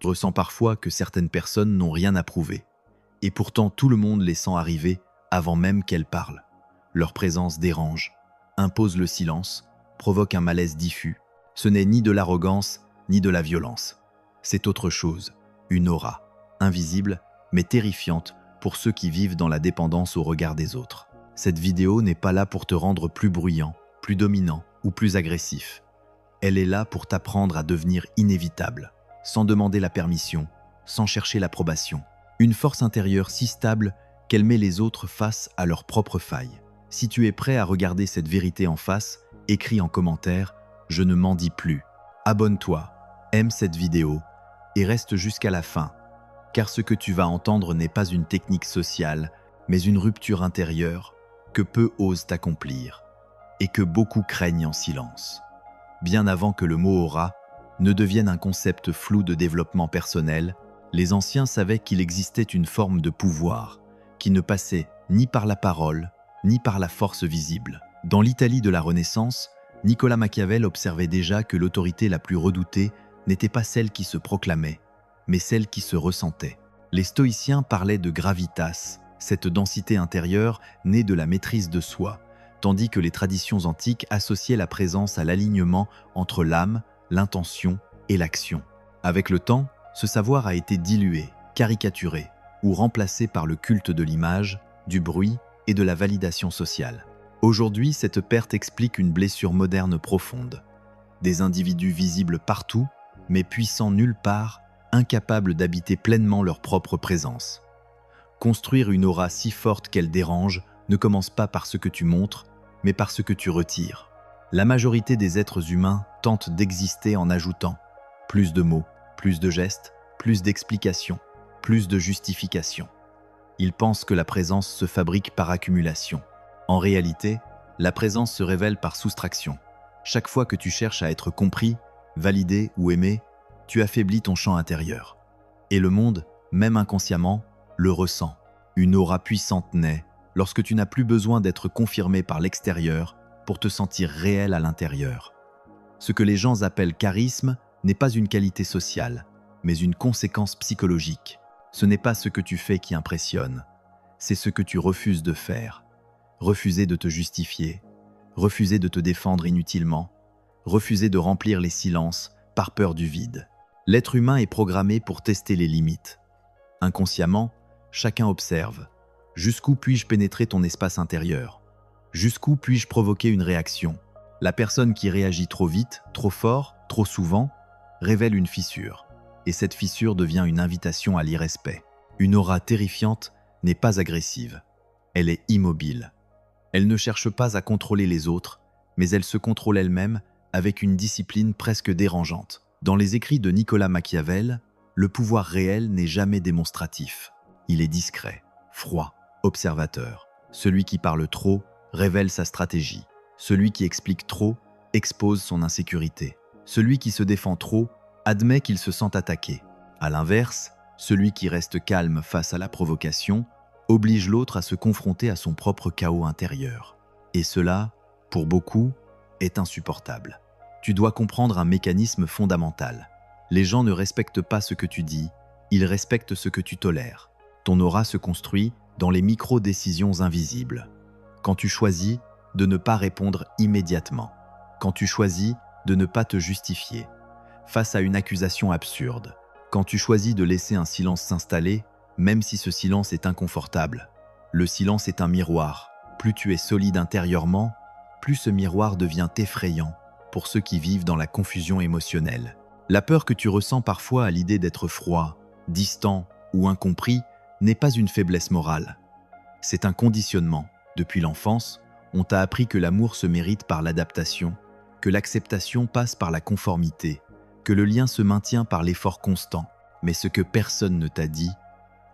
Je ressens parfois que certaines personnes n'ont rien à prouver. Et pourtant, tout le monde les sent arriver avant même qu'elles parlent. Leur présence dérange, impose le silence, provoque un malaise diffus. Ce n'est ni de l'arrogance, ni de la violence. C'est autre chose, une aura, invisible, mais terrifiante pour ceux qui vivent dans la dépendance au regard des autres. Cette vidéo n'est pas là pour te rendre plus bruyant, plus dominant ou plus agressif. Elle est là pour t'apprendre à devenir inévitable, sans demander la permission, sans chercher l'approbation. Une force intérieure si stable qu'elle met les autres face à leurs propres failles. Si tu es prêt à regarder cette vérité en face, écris en commentaire « Je ne m'en dis plus ». Abonne-toi, aime cette vidéo et reste jusqu'à la fin, car ce que tu vas entendre n'est pas une technique sociale, mais une rupture intérieure que peu osent accomplir et que beaucoup craignent en silence. Bien avant que le mot aura ne devienne un concept flou de développement personnel, les anciens savaient qu'il existait une forme de pouvoir qui ne passait ni par la parole, ni par la force visible. Dans l'Italie de la Renaissance, Nicolas Machiavel observait déjà que l'autorité la plus redoutée n'était pas celle qui se proclamait, mais celle qui se ressentait. Les stoïciens parlaient de gravitas, cette densité intérieure née de la maîtrise de soi, tandis que les traditions antiques associaient la présence à l'alignement entre l'âme, l'intention et l'action. Avec le temps, ce savoir a été dilué, caricaturé ou remplacé par le culte de l'image, du bruit et de la validation sociale. Aujourd'hui, cette perte explique une blessure moderne profonde. Des individus visibles partout, mais puissants nulle part, incapables d'habiter pleinement leur propre présence. Construire une aura si forte qu'elle dérange ne commence pas par ce que tu montres, mais par ce que tu retires. La majorité des êtres humains tentent d'exister en ajoutant plus de mots, plus de gestes, plus d'explications, plus de justifications. Ils pensent que la présence se fabrique par accumulation. En réalité, la présence se révèle par soustraction. Chaque fois que tu cherches à être compris, validé ou aimé, tu affaiblis ton champ intérieur. Et le monde, même inconsciemment, le ressent. Une aura puissante naît lorsque tu n'as plus besoin d'être confirmé par l'extérieur pour te sentir réel à l'intérieur. Ce que les gens appellent charisme n'est pas une qualité sociale, mais une conséquence psychologique. Ce n'est pas ce que tu fais qui impressionne, c'est ce que tu refuses de faire. Refuser de te justifier, refuser de te défendre inutilement, refuser de remplir les silences par peur du vide. L'être humain est programmé pour tester les limites. Inconsciemment, chacun observe. Jusqu'où puis-je pénétrer ton espace intérieur? Jusqu'où puis-je provoquer une réaction? La personne qui réagit trop vite, trop fort, trop souvent, révèle une fissure. Et cette fissure devient une invitation à l'irrespect. Une aura terrifiante n'est pas agressive. Elle est immobile. Elle ne cherche pas à contrôler les autres, mais elle se contrôle elle-même avec une discipline presque dérangeante. Dans les écrits de Nicolas Machiavel, le pouvoir réel n'est jamais démonstratif. Il est discret, froid, observateur. Celui qui parle trop révèle sa stratégie. Celui qui explique trop expose son insécurité. Celui qui se défend trop admet qu'il se sent attaqué. À l'inverse, celui qui reste calme face à la provocation oblige l'autre à se confronter à son propre chaos intérieur. Et cela, pour beaucoup, est insupportable. Tu dois comprendre un mécanisme fondamental. Les gens ne respectent pas ce que tu dis, ils respectent ce que tu tolères. Ton aura se construit dans les micro-décisions invisibles. Quand tu choisis de ne pas répondre immédiatement, quand tu choisis de ne pas te justifier face à une accusation absurde, quand tu choisis de laisser un silence s'installer, même si ce silence est inconfortable. Le silence est un miroir. Plus tu es solide intérieurement, plus ce miroir devient effrayant pour ceux qui vivent dans la confusion émotionnelle. La peur que tu ressens parfois à l'idée d'être froid, distant ou incompris n'est pas une faiblesse morale. C'est un conditionnement. Depuis l'enfance, on t'a appris que l'amour se mérite par l'adaptation, que l'acceptation passe par la conformité, que le lien se maintient par l'effort constant. Mais ce que personne ne t'a dit,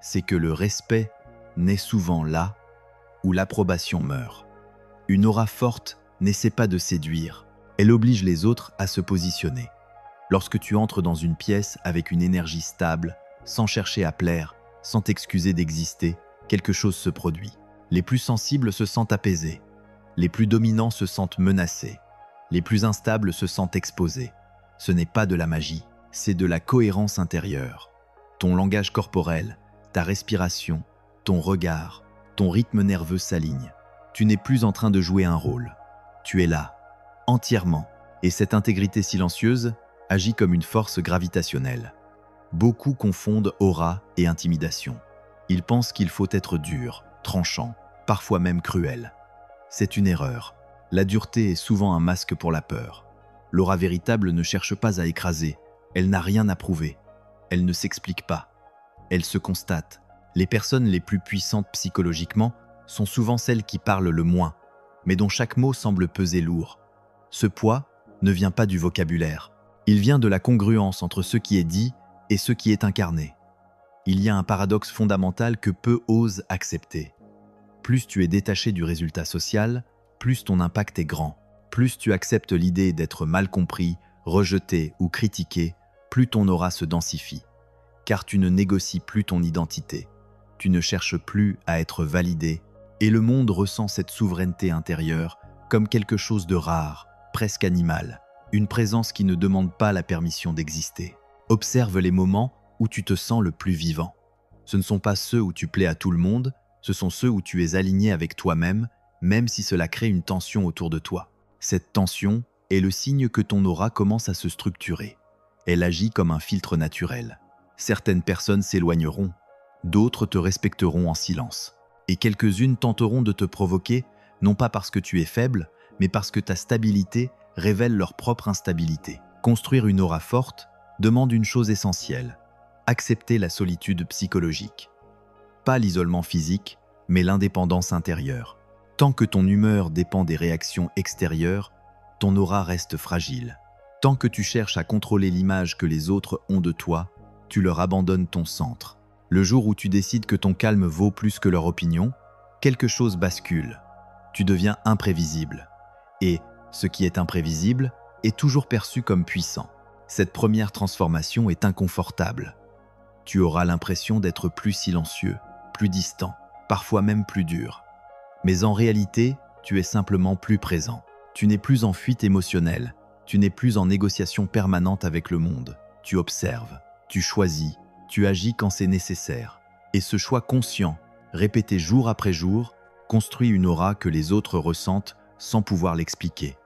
c'est que le respect naît souvent là où l'approbation meurt. Une aura forte n'essaie pas de séduire, elle oblige les autres à se positionner. Lorsque tu entres dans une pièce avec une énergie stable, sans chercher à plaire, sans t'excuser d'exister, quelque chose se produit. Les plus sensibles se sentent apaisés, les plus dominants se sentent menacés, les plus instables se sentent exposés. Ce n'est pas de la magie, c'est de la cohérence intérieure. Ton langage corporel, ta respiration, ton regard, ton rythme nerveux s'alignent. Tu n'es plus en train de jouer un rôle. Tu es là, entièrement. Et cette intégrité silencieuse agit comme une force gravitationnelle. Beaucoup confondent aura et intimidation. Ils pensent qu'il faut être dur, tranchant, parfois même cruel. C'est une erreur. La dureté est souvent un masque pour la peur. L'aura véritable ne cherche pas à écraser. Elle n'a rien à prouver. Elle ne s'explique pas. Elle se constate. Les personnes les plus puissantes psychologiquement sont souvent celles qui parlent le moins, mais dont chaque mot semble peser lourd. Ce poids ne vient pas du vocabulaire. Il vient de la congruence entre ce qui est dit et ce qui est incarné. Il y a un paradoxe fondamental que peu osent accepter. Plus tu es détaché du résultat social, plus ton impact est grand. Plus tu acceptes l'idée d'être mal compris, rejeté ou critiqué, plus ton aura se densifie. Car tu ne négocies plus ton identité. Tu ne cherches plus à être validé, et le monde ressent cette souveraineté intérieure comme quelque chose de rare, presque animal, une présence qui ne demande pas la permission d'exister. Observe les moments où tu te sens le plus vivant. Ce ne sont pas ceux où tu plais à tout le monde, ce sont ceux où tu es aligné avec toi-même, même si cela crée une tension autour de toi. Cette tension est le signe que ton aura commence à se structurer. Elle agit comme un filtre naturel. Certaines personnes s'éloigneront, d'autres te respecteront en silence. Et quelques-unes tenteront de te provoquer, non pas parce que tu es faible, mais parce que ta stabilité révèle leur propre instabilité. Construire une aura forte demande une chose essentielle, accepter la solitude psychologique. Pas l'isolement physique, mais l'indépendance intérieure. Tant que ton humeur dépend des réactions extérieures, ton aura reste fragile. Tant que tu cherches à contrôler l'image que les autres ont de toi, tu leur abandonnes ton centre. Le jour où tu décides que ton calme vaut plus que leur opinion, quelque chose bascule. Tu deviens imprévisible. Et ce qui est imprévisible est toujours perçu comme puissant. Cette première transformation est inconfortable. Tu auras l'impression d'être plus silencieux, plus distant, parfois même plus dur. Mais en réalité, tu es simplement plus présent. Tu n'es plus en fuite émotionnelle, tu n'es plus en négociation permanente avec le monde. Tu observes, tu choisis, tu agis quand c'est nécessaire. Et ce choix conscient, répété jour après jour, construit une aura que les autres ressentent sans pouvoir l'expliquer.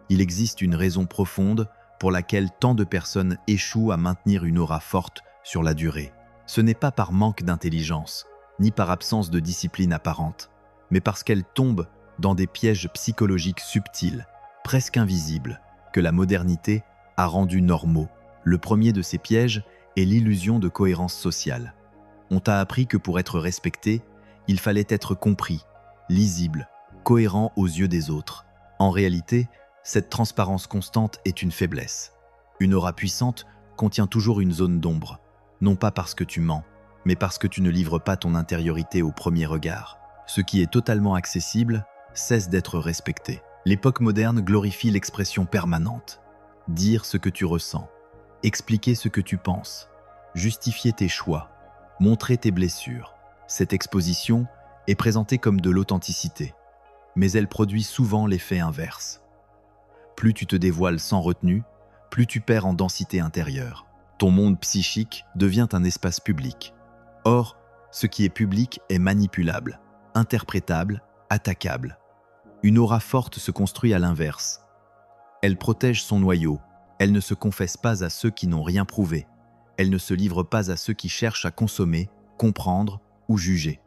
Il existe une raison profonde pour laquelle tant de personnes échouent à maintenir une aura forte sur la durée. Ce n'est pas par manque d'intelligence, ni par absence de discipline apparente, mais parce qu'elles tombent dans des pièges psychologiques subtils, presque invisibles, que la modernité a rendus normaux. Le premier de ces pièges est l'illusion de cohérence sociale. On t'a appris que pour être respecté, il fallait être compris, lisible, cohérent aux yeux des autres. En réalité, cette transparence constante est une faiblesse. Une aura puissante contient toujours une zone d'ombre, non pas parce que tu mens, mais parce que tu ne livres pas ton intériorité au premier regard. Ce qui est totalement accessible cesse d'être respecté. L'époque moderne glorifie l'expression permanente. Dire ce que tu ressens, expliquer ce que tu penses, justifier tes choix, montrer tes blessures. Cette exposition est présentée comme de l'authenticité, mais elle produit souvent l'effet inverse. Plus tu te dévoiles sans retenue, plus tu perds en densité intérieure. Ton monde psychique devient un espace public. Or, ce qui est public est manipulable, interprétable, attaquable. Une aura forte se construit à l'inverse. Elle protège son noyau, elle ne se confesse pas à ceux qui n'ont rien prouvé, elle ne se livre pas à ceux qui cherchent à consommer, comprendre ou juger.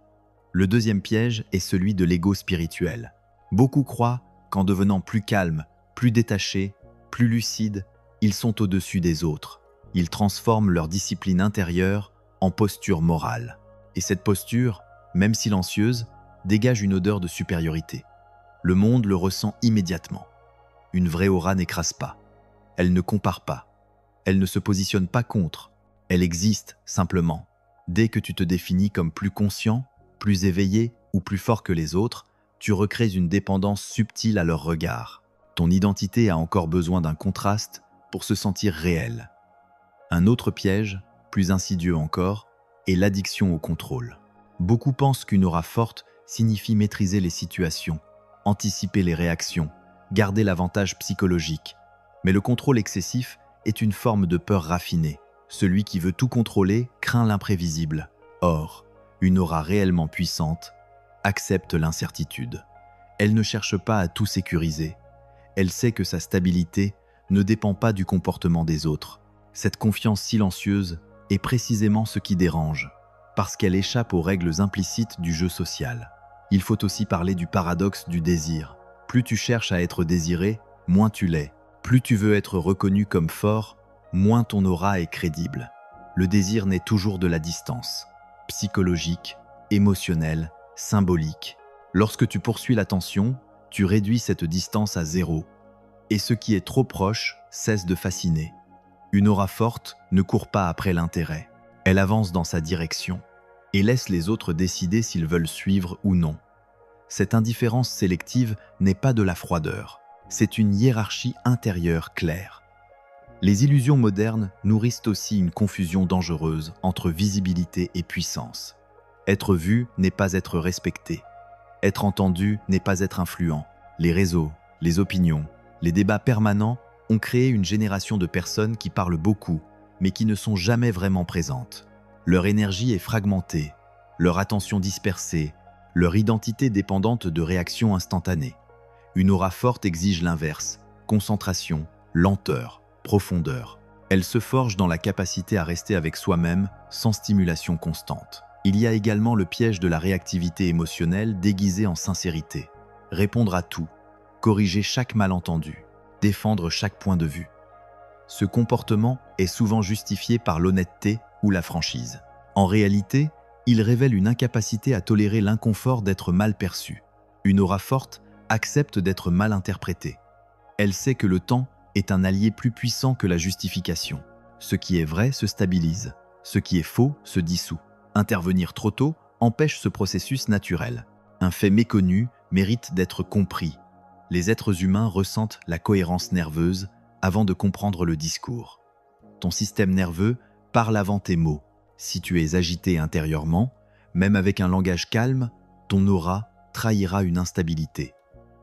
Le deuxième piège est celui de l'ego spirituel. Beaucoup croient qu'en devenant plus calmes, plus détachés, plus lucides, ils sont au-dessus des autres. Ils transforment leur discipline intérieure en posture morale. Et cette posture, même silencieuse, dégage une odeur de supériorité. Le monde le ressent immédiatement. Une vraie aura n'écrase pas. Elle ne compare pas. Elle ne se positionne pas contre. Elle existe simplement. Dès que tu te définis comme plus conscient, plus éveillé ou plus fort que les autres, tu recrées une dépendance subtile à leur regard. Ton identité a encore besoin d'un contraste pour se sentir réelle. Un autre piège, plus insidieux encore, est l'addiction au contrôle. Beaucoup pensent qu'une aura forte signifie maîtriser les situations, anticiper les réactions, garder l'avantage psychologique. Mais le contrôle excessif est une forme de peur raffinée. Celui qui veut tout contrôler craint l'imprévisible. Or, une aura réellement puissante accepte l'incertitude. Elle ne cherche pas à tout sécuriser. Elle sait que sa stabilité ne dépend pas du comportement des autres. Cette confiance silencieuse est précisément ce qui dérange, parce qu'elle échappe aux règles implicites du jeu social. Il faut aussi parler du paradoxe du désir. Plus tu cherches à être désiré, moins tu l'es. Plus tu veux être reconnu comme fort, moins ton aura est crédible. Le désir naît toujours de la distance, psychologique, émotionnelle, symbolique. Lorsque tu poursuis l'attention, tu réduis cette distance à zéro. Et ce qui est trop proche cesse de fasciner. Une aura forte ne court pas après l'intérêt. Elle avance dans sa direction et laisse les autres décider s'ils veulent suivre ou non. Cette indifférence sélective n'est pas de la froideur, c'est une hiérarchie intérieure claire. Les illusions modernes nourrissent aussi une confusion dangereuse entre visibilité et puissance. Être vu n'est pas être respecté. Être entendu n'est pas être influent. Les réseaux, les opinions, les débats permanents ont créé une génération de personnes qui parlent beaucoup, mais qui ne sont jamais vraiment présentes. Leur énergie est fragmentée, leur attention dispersée, leur identité dépendante de réactions instantanées. Une aura forte exige l'inverse, concentration, lenteur, profondeur. Elle se forge dans la capacité à rester avec soi-même sans stimulation constante. Il y a également le piège de la réactivité émotionnelle déguisée en sincérité. Répondre à tout, corriger chaque malentendu, défendre chaque point de vue. Ce comportement est souvent justifié par l'honnêteté ou la franchise. En réalité, il révèle une incapacité à tolérer l'inconfort d'être mal perçu. Une aura forte accepte d'être mal interprétée. Elle sait que le temps est un allié plus puissant que la justification. Ce qui est vrai se stabilise, ce qui est faux se dissout. Intervenir trop tôt empêche ce processus naturel. Un fait méconnu mérite d'être compris. Les êtres humains ressentent la cohérence nerveuse avant de comprendre le discours. Ton système nerveux parle avant tes mots. Si tu es agité intérieurement, même avec un langage calme, ton aura trahira une instabilité.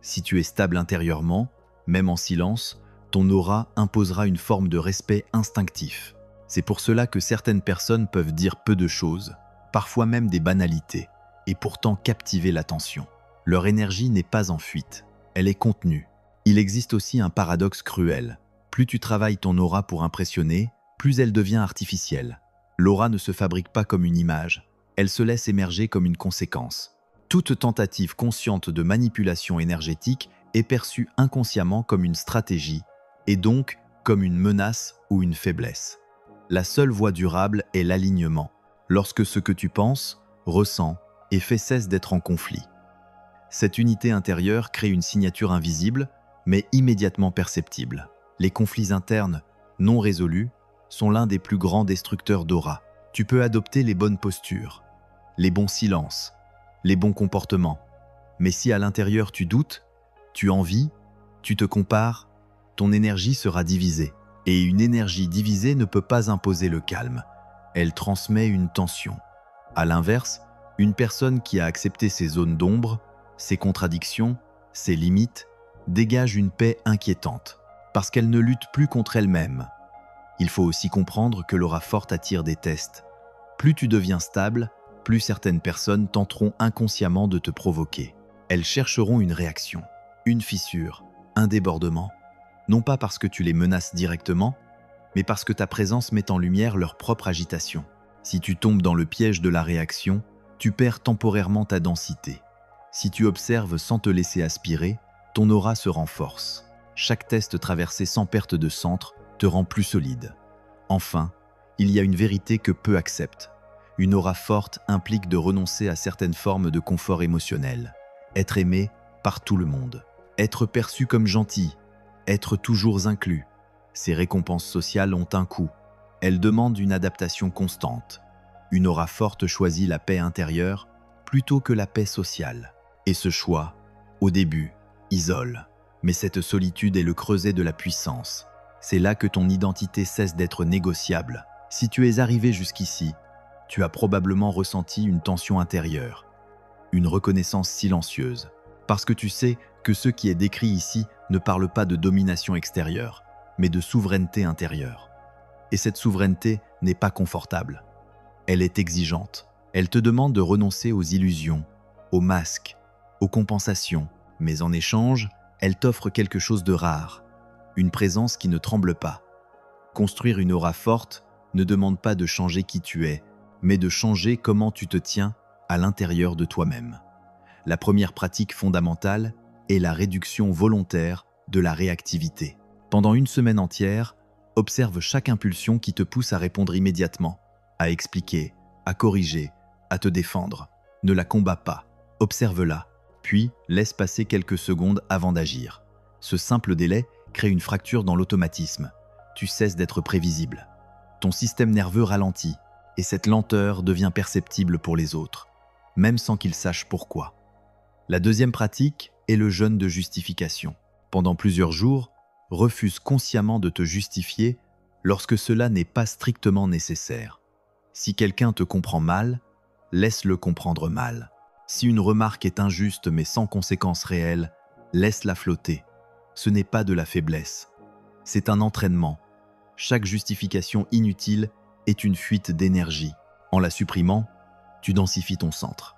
Si tu es stable intérieurement, même en silence, ton aura imposera une forme de respect instinctif. C'est pour cela que certaines personnes peuvent dire peu de choses, parfois même des banalités, et pourtant captiver l'attention. Leur énergie n'est pas en fuite, elle est contenue. Il existe aussi un paradoxe cruel. Plus tu travailles ton aura pour impressionner, plus elle devient artificielle. L'aura ne se fabrique pas comme une image, elle se laisse émerger comme une conséquence. Toute tentative consciente de manipulation énergétique est perçue inconsciemment comme une stratégie, et donc comme une menace ou une faiblesse. La seule voie durable est l'alignement, lorsque ce que tu penses, ressens et fais cesse d'être en conflit. Cette unité intérieure crée une signature invisible, mais immédiatement perceptible. Les conflits internes, non résolus, sont l'un des plus grands destructeurs d'aura. Tu peux adopter les bonnes postures, les bons silences, les bons comportements. Mais si à l'intérieur tu doutes, tu envies, tu te compares, ton énergie sera divisée. Et une énergie divisée ne peut pas imposer le calme. Elle transmet une tension. À l'inverse, une personne qui a accepté ses zones d'ombre, ses contradictions, ses limites, dégage une paix inquiétante, parce qu'elle ne lutte plus contre elle-même. Il faut aussi comprendre que l'aura forte attire des tests. Plus tu deviens stable, plus certaines personnes tenteront inconsciemment de te provoquer. Elles chercheront une réaction, une fissure, un débordement, non pas parce que tu les menaces directement, mais parce que ta présence met en lumière leur propre agitation. Si tu tombes dans le piège de la réaction, tu perds temporairement ta densité. Si tu observes sans te laisser aspirer, ton aura se renforce. Chaque test traversé sans perte de centre te rend plus solide. Enfin, il y a une vérité que peu acceptent. Une aura forte implique de renoncer à certaines formes de confort émotionnel. Être aimé par tout le monde. Être perçu comme gentil. Être toujours inclus. Ces récompenses sociales ont un coût. Elles demandent une adaptation constante. Une aura forte choisit la paix intérieure plutôt que la paix sociale. Et ce choix, au début, isole. Mais cette solitude est le creuset de la puissance. C'est là que ton identité cesse d'être négociable. Si tu es arrivé jusqu'ici, tu as probablement ressenti une tension intérieure, une reconnaissance silencieuse, parce que tu sais que ce qui est décrit ici ne parle pas de domination extérieure, mais de souveraineté intérieure. Et cette souveraineté n'est pas confortable. Elle est exigeante. Elle te demande de renoncer aux illusions, aux masques, aux compensations, mais en échange, elle t'offre quelque chose de rare, une présence qui ne tremble pas. Construire une aura forte ne demande pas de changer qui tu es, mais de changer comment tu te tiens à l'intérieur de toi-même. La première pratique fondamentale est la réduction volontaire de la réactivité. Pendant une semaine entière, observe chaque impulsion qui te pousse à répondre immédiatement, à expliquer, à corriger, à te défendre. Ne la combats pas, observe-la, puis laisse passer quelques secondes avant d'agir. Ce simple délai crée une fracture dans l'automatisme. Tu cesses d'être prévisible. Ton système nerveux ralentit, et cette lenteur devient perceptible pour les autres, même sans qu'ils sachent pourquoi. La deuxième pratique est le jeûne de justification. Pendant plusieurs jours, refuse consciemment de te justifier lorsque cela n'est pas strictement nécessaire. Si quelqu'un te comprend mal, laisse-le comprendre mal. Si une remarque est injuste mais sans conséquence réelle, laisse-la flotter. Ce n'est pas de la faiblesse. C'est un entraînement. Chaque justification inutile est une fuite d'énergie. En la supprimant, tu densifies ton centre.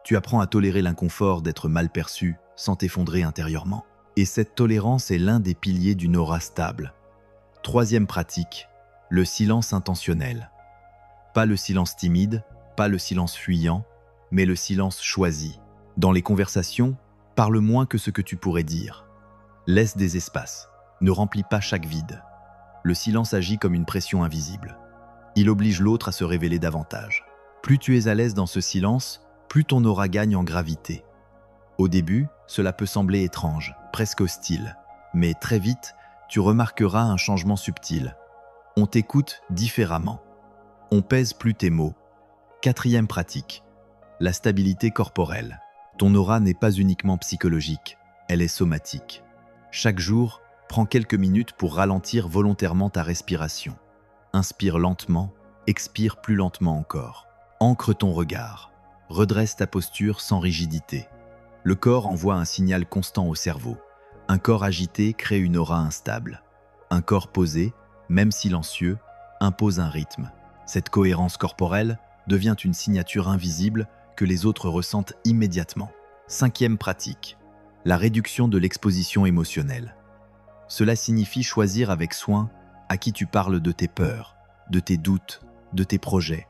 Tu apprends à tolérer l'inconfort d'être mal perçu sans t'effondrer intérieurement. Et cette tolérance est l'un des piliers d'une aura stable. Troisième pratique, le silence intentionnel. Pas le silence timide, pas le silence fuyant, mais le silence choisi. Dans les conversations, parle moins que ce que tu pourrais dire. Laisse des espaces, ne remplis pas chaque vide. Le silence agit comme une pression invisible. Il oblige l'autre à se révéler davantage. Plus tu es à l'aise dans ce silence, plus ton aura gagne en gravité. Au début, cela peut sembler étrange, presque hostile. Mais très vite, tu remarqueras un changement subtil. On t'écoute différemment. On pèse plus tes mots. Quatrième pratique, la stabilité corporelle. Ton aura n'est pas uniquement psychologique, elle est somatique. Chaque jour, prends quelques minutes pour ralentir volontairement ta respiration. Inspire lentement, expire plus lentement encore. Ancre ton regard. Redresse ta posture sans rigidité. Le corps envoie un signal constant au cerveau. Un corps agité crée une aura instable. Un corps posé, même silencieux, impose un rythme. Cette cohérence corporelle devient une signature invisible que les autres ressentent immédiatement. Cinquième pratique, la réduction de l'exposition émotionnelle. Cela signifie choisir avec soin à qui tu parles de tes peurs, de tes doutes, de tes projets.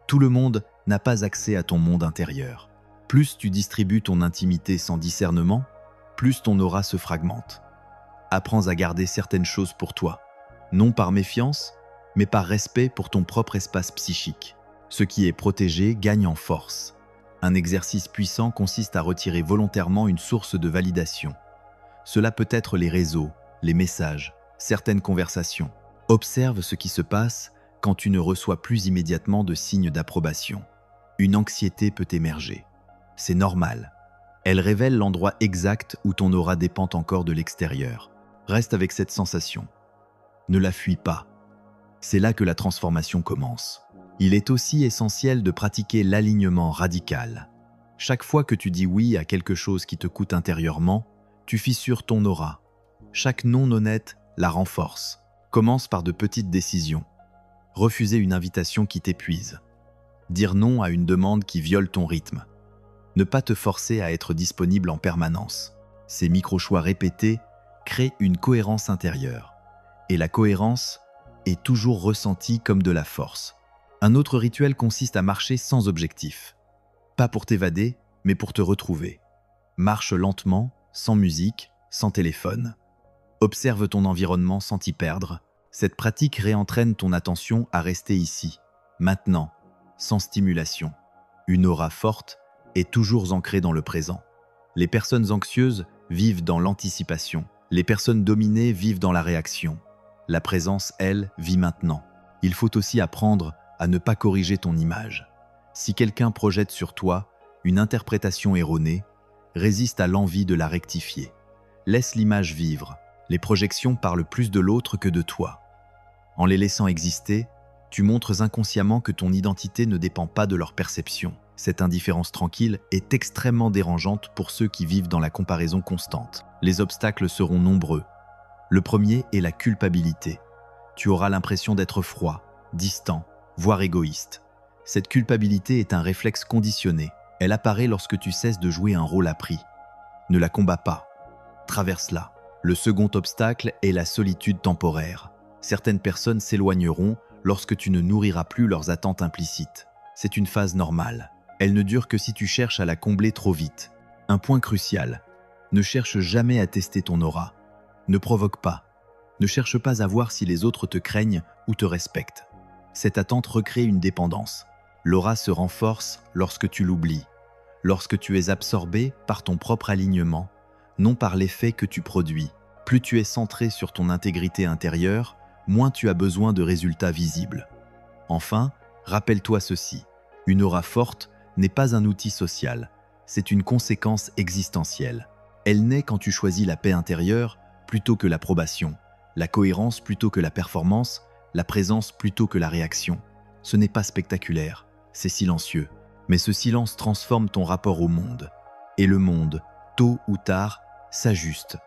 Tout le monde n'a pas accès à ton monde intérieur. Plus tu distribues ton intimité sans discernement, plus ton aura se fragmente. Apprends à garder certaines choses pour toi, non par méfiance, mais par respect pour ton propre espace psychique. Ce qui est protégé gagne en force. Un exercice puissant consiste à retirer volontairement une source de validation. Cela peut être les réseaux, les messages, certaines conversations. Observe ce qui se passe quand tu ne reçois plus immédiatement de signes d'approbation. Une anxiété peut émerger. C'est normal. Elle révèle l'endroit exact où ton aura dépend encore de l'extérieur. Reste avec cette sensation. Ne la fuis pas. C'est là que la transformation commence. Il est aussi essentiel de pratiquer l'alignement radical. Chaque fois que tu dis oui à quelque chose qui te coûte intérieurement, tu fissures ton aura. Chaque non honnête la renforce. Commence par de petites décisions. Refuser une invitation qui t'épuise. Dire non à une demande qui viole ton rythme. Ne pas te forcer à être disponible en permanence. Ces micro-choix répétés créent une cohérence intérieure. Et la cohérence est toujours ressentie comme de la force. Un autre rituel consiste à marcher sans objectif. Pas pour t'évader, mais pour te retrouver. Marche lentement, sans musique, sans téléphone. Observe ton environnement sans t'y perdre. Cette pratique réentraîne ton attention à rester ici, maintenant, sans stimulation. Une aura forte est toujours ancrée dans le présent. Les personnes anxieuses vivent dans l'anticipation. Les personnes dominées vivent dans la réaction. La présence, elle, vit maintenant. Il faut aussi apprendre à ne pas corriger ton image. Si quelqu'un projette sur toi une interprétation erronée, résiste à l'envie de la rectifier. Laisse l'image vivre. Les projections parlent plus de l'autre que de toi. En les laissant exister, tu montres inconsciemment que ton identité ne dépend pas de leur perception. Cette indifférence tranquille est extrêmement dérangeante pour ceux qui vivent dans la comparaison constante. Les obstacles seront nombreux. Le premier est la culpabilité. Tu auras l'impression d'être froid, distant, voire égoïste. Cette culpabilité est un réflexe conditionné. Elle apparaît lorsque tu cesses de jouer un rôle appris. Ne la combats pas. Traverse-la. Le second obstacle est la solitude temporaire. Certaines personnes s'éloigneront lorsque tu ne nourriras plus leurs attentes implicites. C'est une phase normale. Elle ne dure que si tu cherches à la combler trop vite. Un point crucial. Ne cherche jamais à tester ton aura. Ne provoque pas. Ne cherche pas à voir si les autres te craignent ou te respectent. Cette attente recrée une dépendance. L'aura se renforce lorsque tu l'oublies, lorsque tu es absorbé par ton propre alignement, non par l'effet que tu produis. Plus tu es centré sur ton intégrité intérieure, moins tu as besoin de résultats visibles. Enfin, rappelle-toi ceci, une aura forte n'est pas un outil social, c'est une conséquence existentielle. Elle naît quand tu choisis la paix intérieure plutôt que l'approbation, la cohérence plutôt que la performance, la présence plutôt que la réaction. Ce n'est pas spectaculaire, c'est silencieux, mais ce silence transforme ton rapport au monde. Et le monde, tôt ou tard, s'ajuste.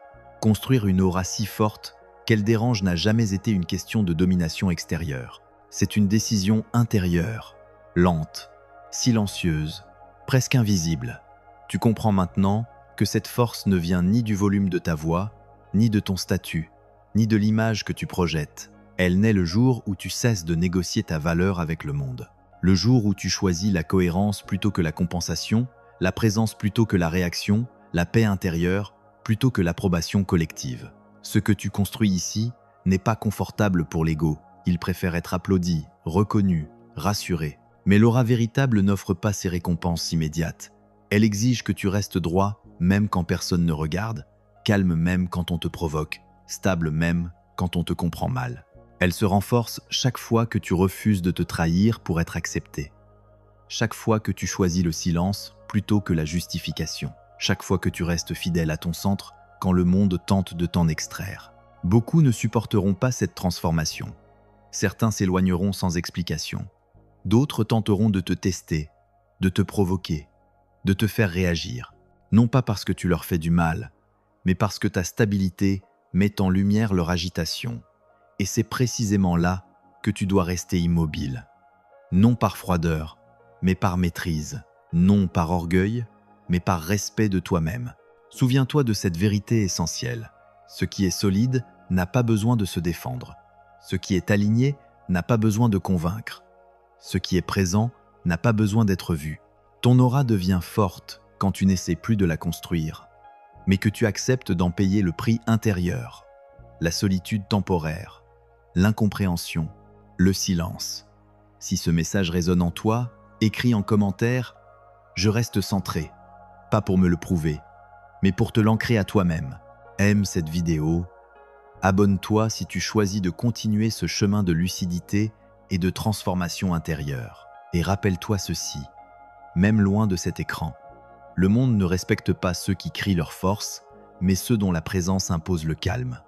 Construire une aura si forte qu'elle dérange n'a jamais été une question de domination extérieure. C'est une décision intérieure, lente, silencieuse, presque invisible. Tu comprends maintenant que cette force ne vient ni du volume de ta voix, ni de ton statut, ni de l'image que tu projettes. Elle naît le jour où tu cesses de négocier ta valeur avec le monde. Le jour où tu choisis la cohérence plutôt que la compensation, la présence plutôt que la réaction, la paix intérieure plutôt que l'approbation collective. Ce que tu construis ici n'est pas confortable pour l'ego. Il préfère être applaudi, reconnu, rassuré. Mais l'aura véritable n'offre pas ces récompenses immédiates. Elle exige que tu restes droit même quand personne ne regarde, calme même quand on te provoque, stable même quand on te comprend mal. Elle se renforce chaque fois que tu refuses de te trahir pour être accepté. Chaque fois que tu choisis le silence plutôt que la justification. Chaque fois que tu restes fidèle à ton centre quand le monde tente de t'en extraire. Beaucoup ne supporteront pas cette transformation. Certains s'éloigneront sans explication. D'autres tenteront de te tester, de te provoquer, de te faire réagir. Non pas parce que tu leur fais du mal, mais parce que ta stabilité met en lumière leur agitation. Et c'est précisément là que tu dois rester immobile. Non par froideur, mais par maîtrise. Non par orgueil, mais par respect de toi-même. Souviens-toi de cette vérité essentielle. Ce qui est solide n'a pas besoin de se défendre. Ce qui est aligné n'a pas besoin de convaincre. Ce qui est présent n'a pas besoin d'être vu. Ton aura devient forte quand tu n'essaies plus de la construire, mais que tu acceptes d'en payer le prix intérieur, la solitude temporaire, l'incompréhension, le silence. Si ce message résonne en toi, écris en commentaire « Je reste centré », pas pour me le prouver, mais pour te l'ancrer à toi-même. Aime cette vidéo, abonne-toi si tu choisis de continuer ce chemin de lucidité et de transformation intérieure. Et rappelle-toi ceci, même loin de cet écran, le monde ne respecte pas ceux qui crient leur force, mais ceux dont la présence impose le calme.